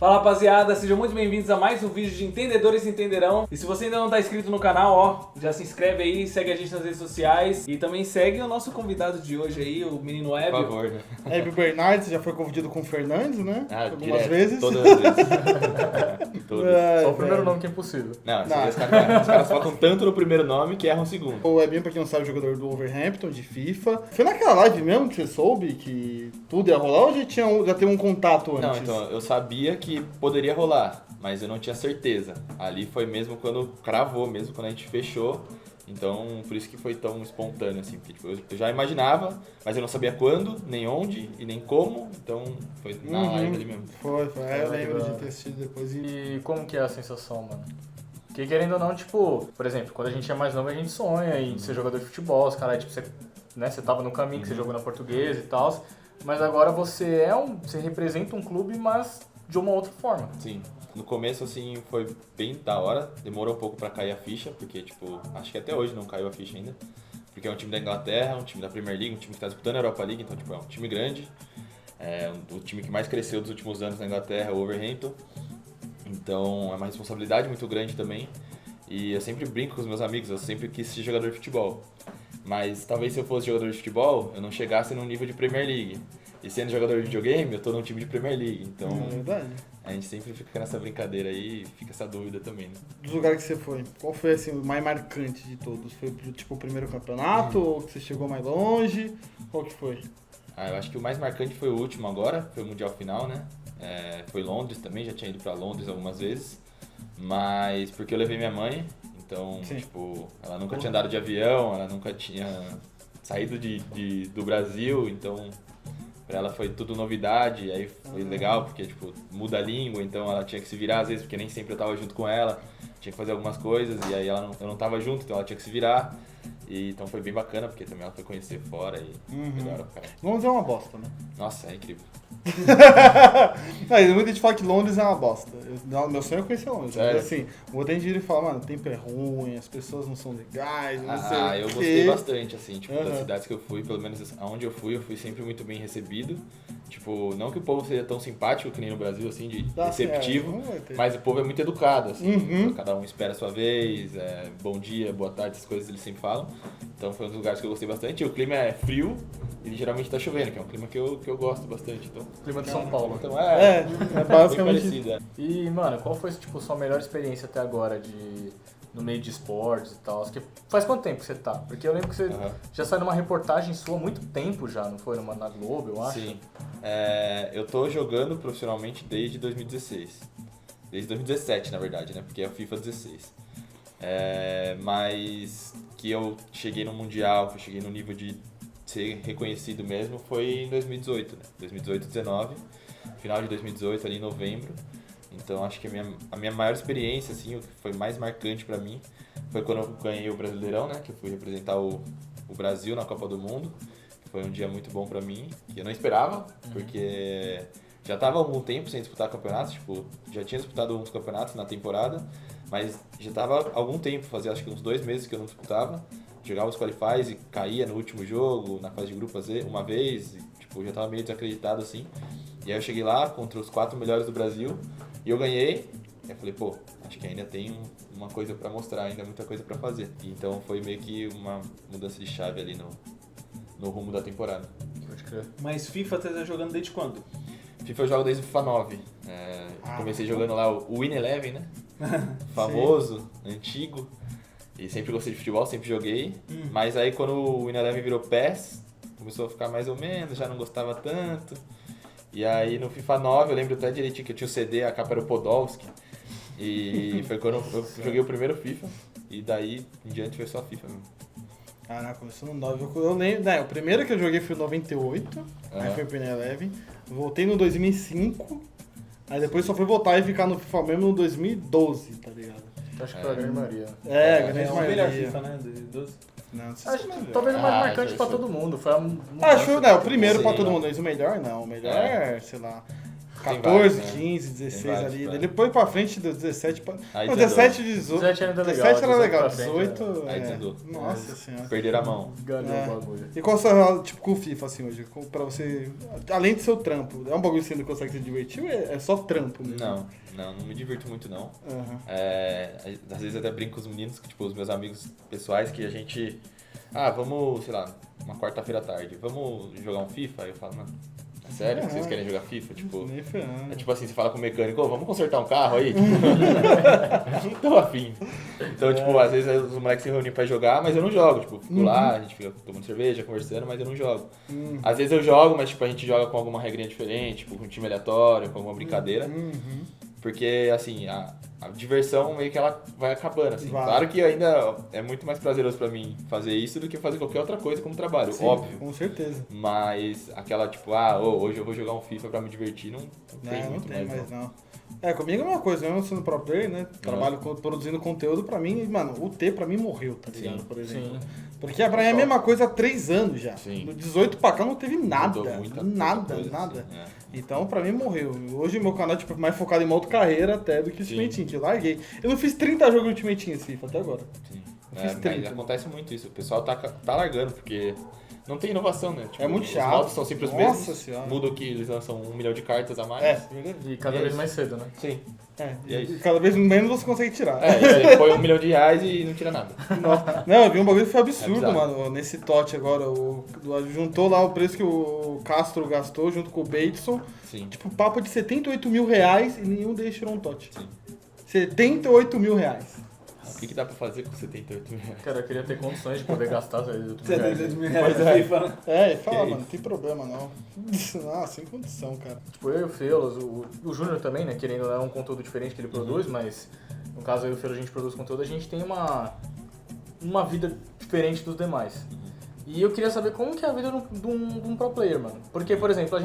Fala rapaziada, sejam muito bem-vindos a mais um vídeo de Entendedores Entenderão. E se você ainda não tá inscrito no canal, ó, já se inscreve aí, segue a gente nas redes sociais. E também segue o nosso convidado de hoje aí, o menino Hébio. Por favor, né? Hébio Bernardes, já foi confundido com o Fernandes, né? Algumas direto, vezes. Todas as vezes. Todas. Só o primeiro nome que é impossível. Não, os caras focam tanto no primeiro nome que erram o segundo. O Hebinho, pra quem não sabe, é jogador do Wolverhampton, de FIFA. Foi naquela live mesmo que você soube que tudo ia rolar ou já teve um contato antes? Não, então, eu sabia que poderia rolar, mas eu não tinha certeza. Ali foi mesmo quando cravou, mesmo quando a gente fechou. Então, por isso que foi tão espontâneo, assim. Porque, tipo, eu já imaginava, mas eu não sabia quando, nem onde e nem como. Então, foi na live ali mesmo. Foi. Eu lembro de ter assistido depois. E como que é a sensação, mano? Porque querendo ou não, tipo, por exemplo, quando a gente é mais novo, a gente sonha em ser jogador de futebol, os caras, tipo, você tava no caminho que você jogou na Portuguesa e tal, mas agora você representa um clube, mas de uma outra forma. Sim. No começo, assim, foi bem da hora. Demorou um pouco pra cair a ficha, porque, tipo, acho que até hoje não caiu a ficha ainda. Porque é um time da Inglaterra, um time da Premier League, um time que tá disputando a Europa League, então, tipo, é um time grande. É o time que mais cresceu dos últimos anos na Inglaterra, o Wolverhampton. Então, é uma responsabilidade muito grande também. E eu sempre brinco com os meus amigos, eu sempre quis ser jogador de futebol. Mas talvez se eu fosse jogador de futebol, eu não chegasse num nível de Premier League. E sendo jogador de videogame, eu tô num time de Premier League. Então, É verdade. a gente sempre fica nessa brincadeira aí e fica essa dúvida também, né? Dos lugares que você foi, qual foi assim, o mais marcante de todos? Foi tipo o primeiro campeonato ou que você chegou mais longe? Qual que foi? Eu acho que o mais marcante foi o último agora, foi o Mundial Final, né? Foi Londres também, já tinha ido pra Londres algumas vezes. Mas porque eu levei minha mãe, então, Sim. tipo, ela nunca tinha andado de avião, ela nunca tinha saído do Brasil, então pra ela foi tudo novidade, e aí foi legal, porque, tipo, muda a língua, então ela tinha que se virar às vezes, porque nem sempre eu tava junto com ela, tinha que fazer algumas coisas, e aí eu não tava junto, então ela tinha que se virar, e então foi bem bacana, porque também ela foi conhecer fora e melhorou, cara. Londres é uma bosta, né? Nossa, é incrível. Muita gente fala que Londres é uma bosta. Meu sonho é conhecer Londres. Sério? Mas assim, o tem dia e fala, mano, o tempo é ruim, as pessoas não são legais, não sei o Eu quê. gostei bastante, assim, tipo, das Uhum. cidades que eu fui, pelo menos aonde eu fui sempre muito bem recebido. Tipo, não que o povo seja tão simpático que nem no Brasil, assim, de receptivo, não vai ter. mas o povo é muito educado, assim. Uhum. Cada um espera a sua vez, bom dia, boa tarde, essas coisas eles sempre falam. Então foi um dos lugares que eu gostei bastante. E o clima é frio e geralmente tá chovendo, que é um clima que eu gosto bastante. Então, Clima de São Paulo. então É bem basicamente. parecido. E, mano, qual foi, tipo, sua melhor experiência até agora no meio de esportes e tal? Faz quanto tempo que você tá? Porque eu lembro que você já saiu numa reportagem sua há muito tempo já, não foi? Na Globo, eu acho? Sim. Eu tô jogando profissionalmente desde 2016. Desde 2017, na verdade, né? Porque é o FIFA 16. Mas que eu cheguei no Mundial, que eu cheguei no nível de ser reconhecido mesmo, foi em 2018, né? 2018, 19, final de 2018, ali em novembro. Então acho que a minha maior experiência, assim, o que foi mais marcante pra mim, foi quando eu ganhei o Brasileirão, né? Que eu fui representar o Brasil na Copa do Mundo. Foi um dia muito bom pra mim, que eu não esperava, porque já tava há algum tempo sem disputar campeonatos, tipo, já tinha disputado alguns campeonatos na temporada, mas já tava há algum tempo, fazia acho que uns 2 meses que eu não disputava. Jogava os qualifies e caía no último jogo, na fase de grupo uma vez, e, tipo, já tava meio desacreditado assim. E aí eu cheguei lá contra os 4 melhores do Brasil e eu ganhei. E eu falei, pô, acho que ainda tem uma coisa pra mostrar, ainda muita coisa pra fazer. E então foi meio que uma mudança de chave ali no rumo da temporada. Pode crer. Mas FIFA você tá jogando desde quando? FIFA eu jogo desde o FIFA 9. Comecei jogando lá o Win Eleven, né? Famoso, antigo. E sempre gostei de futebol, sempre joguei. Mas aí quando o Win Eleven virou PES, começou a ficar mais ou menos, já não gostava tanto. E aí no FIFA 9, eu lembro até direitinho que eu tinha o CD, a capa era o Podolski. E foi quando eu joguei o primeiro FIFA. E daí em diante foi só FIFA mesmo. Caraca, começou no 9. Eu lembro, o primeiro que eu joguei foi em 98, aí foi o Win Eleven. Voltei no 2005, aí depois só fui voltar e ficar no FIFA mesmo no 2012, tá ligado? Acho que foi a grande maioria. A grande É o maioria. melhor FIFA, né? 2012. Não, não sei Acho se que é o melhor. talvez o mais marcante já pra foi. todo mundo. Foi a Acho, o primeiro Sim, pra todo não. mundo, mas o melhor não. O melhor, sei lá. 14, vários, né? 15, 16 vários, ali. vários. Depois pra frente, do 17 pra... Aí Não, desandou. 17 e 18. 17 ainda é legal, 17 era 18 legal, pra frente, 18... Aí desandou. Nossa senhora. Perderam a mão. Ganhou É. o bagulho. E qual a sua relação, tipo, com o FIFA, assim, hoje? Pra você... Além do seu trampo, é um bagulho que você ainda consegue se divertir ou é só trampo mesmo? Não me divirto muito não. Aham. Às vezes até brinco com os meninos, que, tipo, os meus amigos pessoais, que a gente... vamos, sei lá, uma quarta-feira à tarde, vamos jogar um FIFA? Aí eu falo, mano, é sério que vocês querem jogar FIFA? Tipo, Nem ferrando. é tipo assim, você fala com o mecânico, vamos consertar um carro aí? Não tô afim. Então, tipo, às vezes os moleques se reúnem pra jogar, mas eu não jogo. Tipo, fico lá, a gente fica tomando cerveja, conversando, mas eu não jogo. Às vezes eu jogo, mas tipo, a gente joga com alguma regrinha diferente, tipo, com um time aleatório, com alguma brincadeira. Porque, assim, a diversão meio que ela vai acabando, assim. Vai. Claro que ainda é muito mais prazeroso pra mim fazer isso do que fazer qualquer outra coisa como trabalho, Sim, óbvio. com certeza. Mas aquela, tipo, hoje eu vou jogar um FIFA pra me divertir, não tem Não muito tem mais, mais não. não. Comigo é uma coisa, mesmo sendo pro player, né? Trabalho produzindo conteúdo, pra mim, mano, o T pra mim morreu, tá ligado? Sim, por exemplo. sim. Porque pra mim é a mesma coisa há 3 anos já. Sim. Do 18 pra cá não teve nada. Mudou muita Nada, coisa, nada. assim, Então, pra mim, morreu. Hoje o meu canal é tipo, mais focado em modo carreira até do que Sim. Ultimate Team, que eu larguei. Eu não fiz 30 jogos de Ultimate Team esse FIFA até agora. Sim. Eu fiz 30. Mas acontece muito isso. O pessoal tá largando, porque não tem inovação, né? Tipo, É muito os chato. modos são sempre os Nossa mesmos. senhora. Muda que eles lançam 1 milhão de cartas a mais. E cada E é vez isso. mais cedo, né? Sim. E E é isso. cada vez menos você consegue tirar. E você põe 1 milhão de reais e não tira nada. Nossa. Não, eu vi um bagulho que foi É absurdo, bizarro. mano. Nesse TOT agora, juntou lá o preço que o Castro gastou junto com o Bateson. Sim. Tipo, papo de 78 mil reais e nenhum deles tirou um TOT. Sim. 78 mil reais. O que dá pra fazer com 78 mil reais? Cara, eu queria ter condições de poder gastar esses Você tem reais. R$2.000 no FIFA, né? E fala, Que mano, isso? não tem problema não. Ah, sem condição, cara. Tipo, eu e o Felos, o Júnior também, né? Querendo ou não, é um conteúdo diferente que ele produz, mas no caso eu e o Felos a gente produz conteúdo, a gente tem uma vida diferente dos demais. E eu queria saber como que é a vida de um pro player, mano. Porque, por exemplo,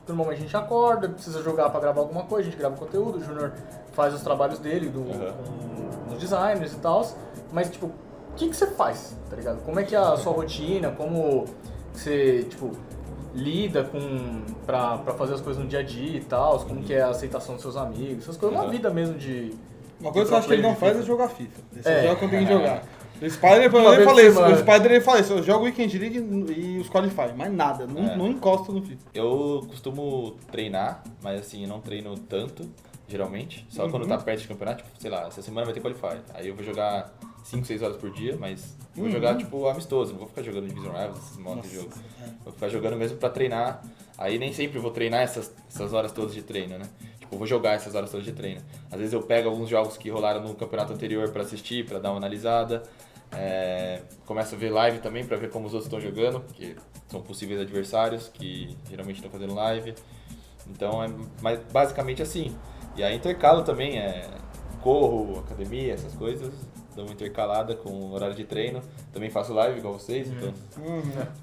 normalmente a gente acorda, precisa jogar pra gravar alguma coisa, a gente grava conteúdo, o Júnior faz os trabalhos dele, com os designers e tal, mas, tipo, o que você faz, tá ligado? Como é que é a sua rotina, como você, tipo, lida pra fazer as coisas no dia a dia e tal, como que é a aceitação dos seus amigos, essas coisas, uma vida mesmo de... Uma coisa que pro eu acho que ele player não de faz FIFA. é jogar FIFA. Esse É. jogo que eu tenho que jogar. O Spider, Uma eu vez falei por isso. O semana. Spider ele fala isso, eu jogo Weekend League e os Qualify, mais nada, não encosto no FIFA. Eu costumo treinar, mas assim, eu não treino tanto, geralmente. Só quando tá perto de campeonato, tipo, sei lá, essa semana vai ter Qualify. Aí eu vou jogar 5, 6 horas por dia, mas vou jogar, tipo, amistoso. Não vou ficar jogando Division Rivals, esses modos de jogo. Vou ficar jogando mesmo pra treinar. Aí nem sempre eu vou treinar essas horas todas de treino, né? Tipo, eu vou jogar essas horas todas de treino. Às vezes eu pego alguns jogos que rolaram no campeonato anterior pra assistir, pra dar uma analisada. Começo a ver live também pra ver como os outros estão jogando, porque são possíveis adversários que geralmente estão fazendo live. Então é basicamente assim. E aí intercalo também, corro, academia, essas coisas. Dou uma intercalada com o horário de treino. Também faço live igual vocês, então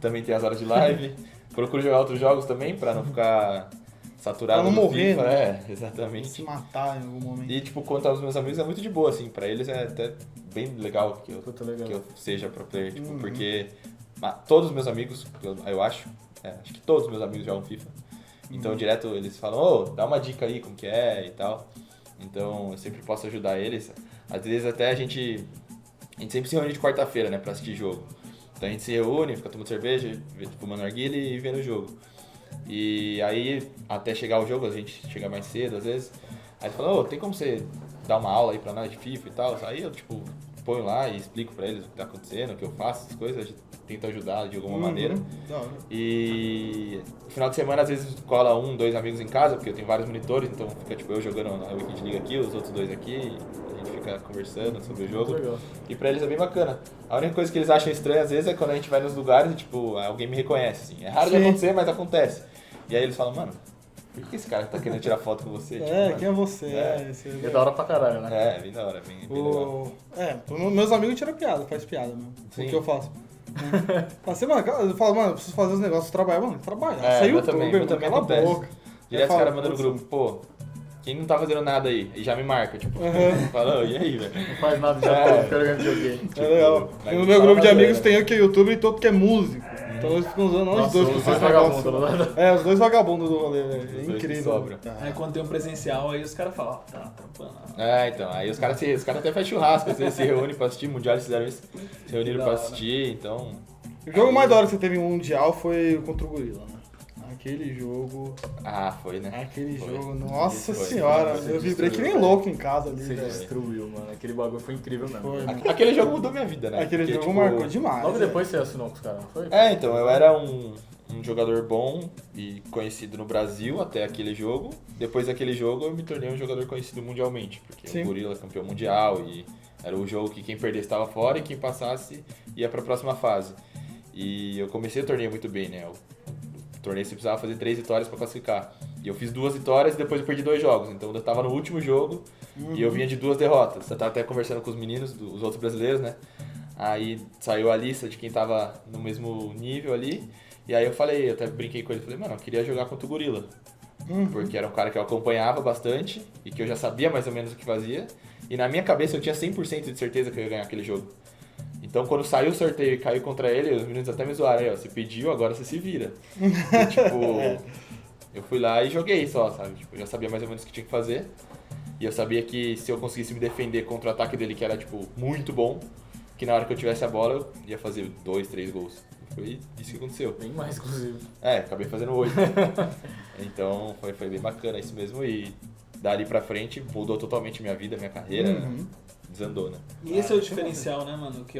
também tem as horas de live. Procuro jogar outros jogos também pra não ficar saturado Pra não no morrer, FIFA. né? Exatamente. Se matar em algum momento. E, tipo, quanto aos meus amigos, é muito de boa, assim. Pra eles é até bem legal que legal. que eu seja pro player, tipo, porque todos os meus amigos, eu acho que todos os meus amigos jogam FIFA. Então, direto, eles falam, dá uma dica aí, como que é e tal. Então, eu sempre posso ajudar eles. Às vezes, até a gente sempre se reúne de quarta-feira, né, pra assistir jogo. Então, a gente se reúne, fica tomando cerveja, fumando narguilha e vendo o jogo. E aí, até chegar o jogo, a gente chega mais cedo, às vezes. Aí ele fala, tem como você dar uma aula aí pra nós de FIFA e tal? Aí eu, tipo, ponho lá e explico pra eles o que tá acontecendo, o que eu faço, essas coisas. A gente tenta ajudar de alguma maneira. Da hora. E no final de semana, às vezes, cola 1, 2 amigos em casa, porque eu tenho vários monitores, então fica, tipo, eu jogando na Weekend League aqui, os outros 2 aqui, e a gente fica conversando sobre o jogo. Legal. E pra eles é bem bacana. A única coisa que eles acham estranha, às vezes, é quando a gente vai nos lugares e, tipo, alguém me reconhece, assim. É raro de Sim. acontecer, mas acontece. E aí eles falam, mano, por que esse cara tá querendo tirar foto com você? Tipo, mano, Quem é você? É da hora pra caralho, né? bem da hora, bem legal. Meus amigos tiram piada, faz piada mesmo. Sim. O que eu faço? Assim, mano, eu falo, mano, eu preciso fazer os negócios, trabalhar, mano, trabalhar. Meu Saiu também, tudo, meu também cala a acontece. boca. Direto os falo, caras mandando no putz, grupo, pô, quem não tá fazendo nada aí? E já me marca, tipo, fala, e aí, velho? Não faz nada, já tô jogando videogame. É legal. mas No não meu fala grupo de nada, amigos né? tem eu que é youtuber e todo que é músico. Então eles ficam usando nós Nossa, dois os pra dois fazer vagabundos negócio. lá. É, os dois vagabundos do rolê, velho. É dois que incrível. sobram. Aí quando tem um presencial, aí os caras falam, ó, tá trampando. Então, aí os caras até fazem churrasco, às vezes se reúnem pra assistir, Mundial eles fizeram isso, se reuniram pra assistir, então... O jogo mais da hora que você teve em Mundial foi contra o Gorila, né? Aquele jogo... Foi, né? Aquele Foi. jogo, nossa Foi. senhora, Você eu vibrei que nem destruiu, louco em casa ali, Você velho. destruiu, mano. Aquele bagulho foi incrível mesmo. Foi, mano. Aquele jogo mudou minha vida, né? Aquele Porque, jogo tipo, marcou demais. Logo velho. depois você assinou com os caras, não foi? Então, eu era um jogador bom e conhecido no Brasil até aquele jogo. Depois daquele jogo eu me tornei um jogador conhecido mundialmente, porque Sim. o Gorila é campeão mundial e era o jogo que quem perdesse estava fora e quem passasse ia para a próxima fase. E eu comecei o torneio muito bem, né? O torneio você precisava fazer 3 vitórias para classificar. E eu fiz 2 vitórias e depois eu perdi 2 jogos. Então eu tava no último jogo e eu vinha de 2 derrotas. Eu tava até conversando com os meninos, os outros brasileiros, né? Aí saiu a lista de quem tava no mesmo nível ali. E aí eu falei, eu até brinquei com ele, falei, mano, eu queria jogar contra o Gorila. Porque era um cara que eu acompanhava bastante e que eu já sabia mais ou menos o que fazia. E na minha cabeça eu tinha 100% de certeza que eu ia ganhar aquele jogo. Então quando saiu o sorteio e caiu contra ele, os meninos até me zoaram, aí, ó, você pediu, agora você se vira. E, tipo, eu fui lá e joguei só, sabe? Tipo, eu já sabia mais ou menos o que tinha que fazer. E eu sabia que se eu conseguisse me defender contra o ataque dele, que era, tipo, muito bom, que na hora que eu tivesse a bola, eu ia fazer 2, 3 gols. Foi isso que aconteceu. Bem mais, inclusive. Acabei fazendo 8. Então foi bem bacana isso mesmo. E dali pra frente mudou totalmente minha vida, minha carreira. Desandou, né? E esse é o diferencial, né, mano? Que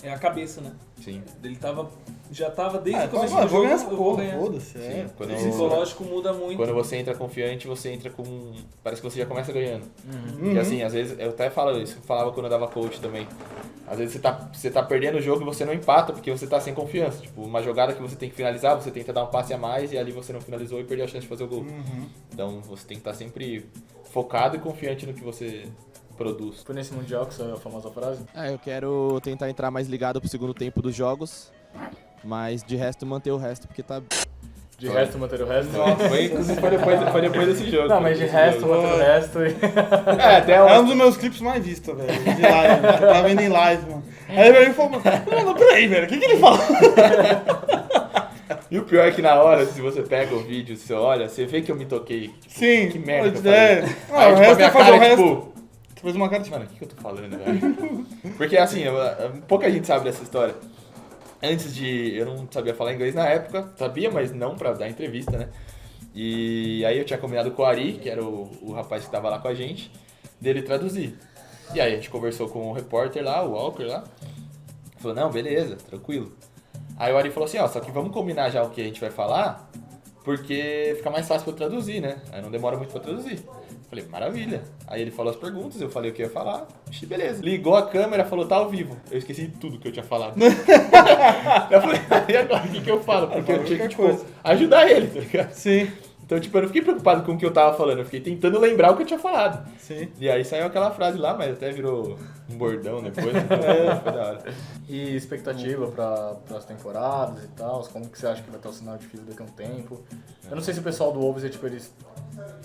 é a cabeça, né? Sim. Ele já tava desde o começo Então, do jogo, ganhar essa eu vou porra, ganhar. foda-se. Sim, quando O eu- psicológico muda muito. Quando você entra confiante, você entra com... Parece que você já começa ganhando. Porque assim, às vezes, eu até falo isso, falava quando eu dava coach também. Às vezes você tá perdendo o jogo e você não empata porque você tá sem confiança. Tipo, uma jogada que você tem que finalizar, você tenta dar um passe a mais e ali você não finalizou e perdeu a chance de fazer o gol. Então você tem que estar sempre focado e confiante no que você produz. Foi nesse Mundial que saiu a famosa frase? Eu quero tentar entrar mais ligado pro segundo tempo dos jogos, mas de resto manter o resto, porque tá... De resto, manter o resto? Foi depois desse jogo. Não, mas de resto, manter o resto e... Até É um dos meus clipes mais vistos, velho. De live. Eu tava vendo em live, mano. Aí ele falou, mano, peraí, velho, o que ele falou? E o pior é que na hora, se você pega o vídeo, você olha, você vê que eu me toquei. Tipo, Sim. que merda que eu é. falei. Não, Aí, o tipo, a resto minha é fazer cara o é, resto. tipo, Você fez uma cara tipo... mano, o que eu tô falando, velho? Porque assim, pouca gente sabe dessa história. Antes de... Eu não sabia falar inglês na época, sabia, mas não pra dar entrevista, né? E aí eu tinha combinado com o Ari, que era o rapaz que tava lá com a gente, dele traduzir. E aí a gente conversou com o repórter lá, o Walker lá. Falou, não, beleza, tranquilo. Aí o Ari falou assim, ó, só que vamos combinar já o que a gente vai falar, porque fica mais fácil pra eu traduzir, né? Aí não demora muito pra traduzir. Falei, maravilha. Aí ele falou as perguntas, eu falei o que eu ia falar. Ixi, beleza. Ligou a câmera, falou, tá ao vivo. Eu esqueci tudo que eu tinha falado. Eu falei, e agora o que eu falo? Porque eu tinha que, tipo, ajudar ele, tá ligado? Sim, Então, tipo, eu não fiquei preocupado com o que eu tava falando, eu fiquei tentando lembrar o que eu tinha falado. sim. E aí saiu aquela frase lá, mas até virou um bordão depois, então foi da hora. E expectativa para as temporadas e tal? Como que você acha que vai estar o sinal de fila daqui a um tempo? Eu não sei se o pessoal do Wolves, tipo, eles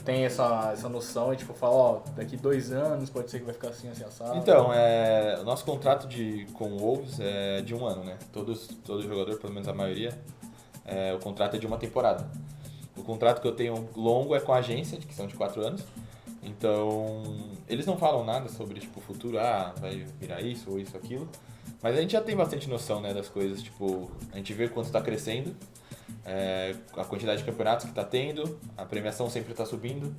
têm essa noção e tipo, fala, ó, daqui 2 anos pode ser que vai ficar assim, assado. Então, o nosso contrato com o Wolves é de 1 ano, né? Todo jogador, pelo menos a maioria, o contrato é de 1 temporada. O contrato que eu tenho longo é com a agência, que são de 4 anos. Então, eles não falam nada sobre, tipo, o futuro, vai virar isso ou isso, aquilo. Mas a gente já tem bastante noção, né, das coisas, tipo, a gente vê quanto está crescendo, a quantidade de campeonatos que está tendo, a premiação sempre está subindo,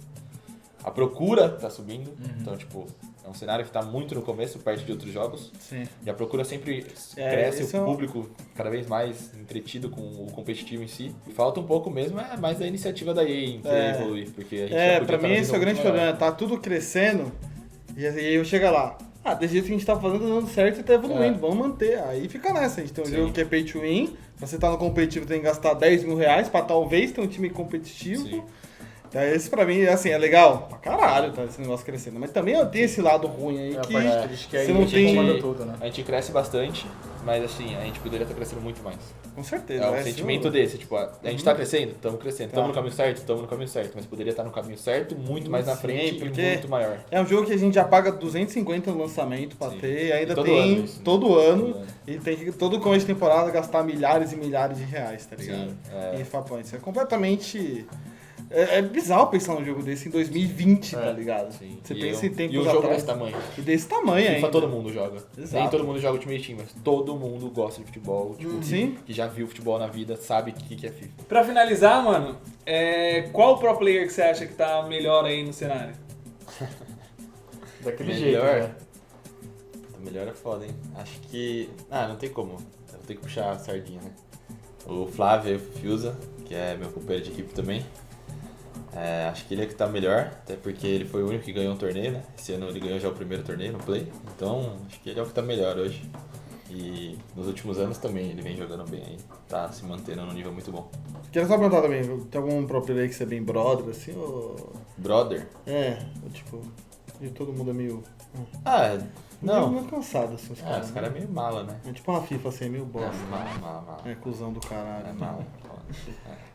a procura está subindo. Então, tipo, é um cenário que está muito no começo, perto de outros jogos. Sim. E a procura sempre cresce, isso o público cada vez mais entretido com o competitivo em si. Falta um pouco mesmo, mais a iniciativa da EA em querer evoluir, porque a gente já podia pra estar mim na esse é o visão grande muito maior. problema. Tá tudo crescendo e aí eu chego lá. Desse jeito que a gente tá fazendo, tá dando certo e tá evoluindo, vamos manter. Aí fica nessa, a gente tem um Sim. jogo que é pay to win, pra você estar no competitivo tem que gastar 10 mil reais pra talvez ter um time competitivo. Sim. Esse pra mim, assim, é legal pra caralho, tá, esse negócio crescendo. Mas também tem esse lado ruim aí É a que parte triste que aí você não a gente tem... comanda tudo, né? A gente cresce bastante, mas assim, a gente poderia estar crescendo muito mais. Com certeza. É um esse sentimento o- desse, tipo, a gente tá crescendo, estamos crescendo, Tá. estamos no caminho certo, estamos no caminho certo, mas poderia estar no caminho certo, muito mais na Sim, frente porque e muito maior. É um jogo que a gente já paga 250 no lançamento pra Sim. ter, e ainda E todo tem ano isso, né? todo ano, Todo ano. e tem que todo começo de temporada gastar milhares e milhares de reais, tá ligado? Sim, é. E fala, pô, isso é completamente... É bizarro pensar num jogo desse em 2020, tá ligado? Sim. Você E pensa em tempos E o jogo atrás. desse tamanho. E desse tamanho FIFA ainda. todo mundo joga. Exato. Nem todo mundo joga Ultimate Team, mas todo mundo gosta de futebol. Tipo, Sim. que já viu futebol na vida, sabe o que é FIFA. Pra finalizar, mano, qual pro player que você acha que tá melhor aí no cenário? Daquele Melhor? jeito, né? Melhor é foda, hein? Acho que... Ah, não tem como. Eu vou ter que puxar a sardinha, né? O Flávio Fiuza, que é meu companheiro de equipe também. Acho que ele é que tá melhor, até porque ele foi o único que ganhou um torneio, né? Esse ano ele ganhou já o primeiro torneio no Play. Então, acho que ele é o que tá melhor hoje. E nos últimos anos também ele vem jogando bem aí. Tá se mantendo num nível muito bom. Quero só perguntar também, tem algum pro player aí que você é bem brother, assim, ou... Brother? Tipo, e todo mundo é meio... Ah, não. Meio cansado, assim, os Os caras. caras é meio mala, né? É tipo uma FIFA, assim, é meio bosta. Mala. É cuzão do caralho. É mala. Foda.